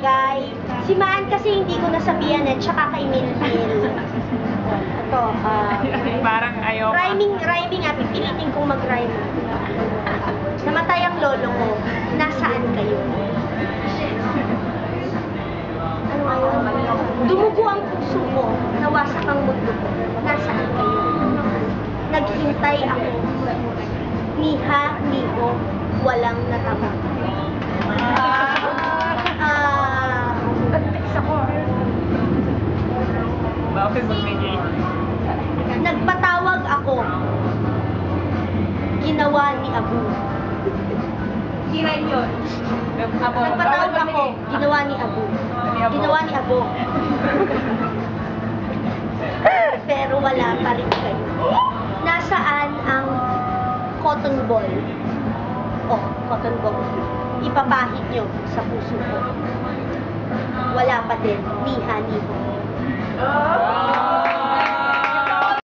bagay. Si Maan kasi hindi ko nasabihan eh, tsaka kay Mintil. Ito, Parang ayaw ka. rhyming ah, pipilitin kong mag-rhyme. Namatay ang lolo ko, nasaan kayo? Ano ngayon? Dumugo ang puso ko, nawasak ang mundo ko, nasaan kayo? Naghintay ako, niha-niho, walang natama. Bakit magbigay? Nagpatawag ako, ginawa ni Abu. Sira yun. Nagpatawag ako, ginawa ni Abu. Ginawa ni Abu. Pero wala pa rin kayo. Nasaan ang cotton ball? Oh, cotton ball. Ipapahid nyo sa puso ko. Wala pa din, niha-niho.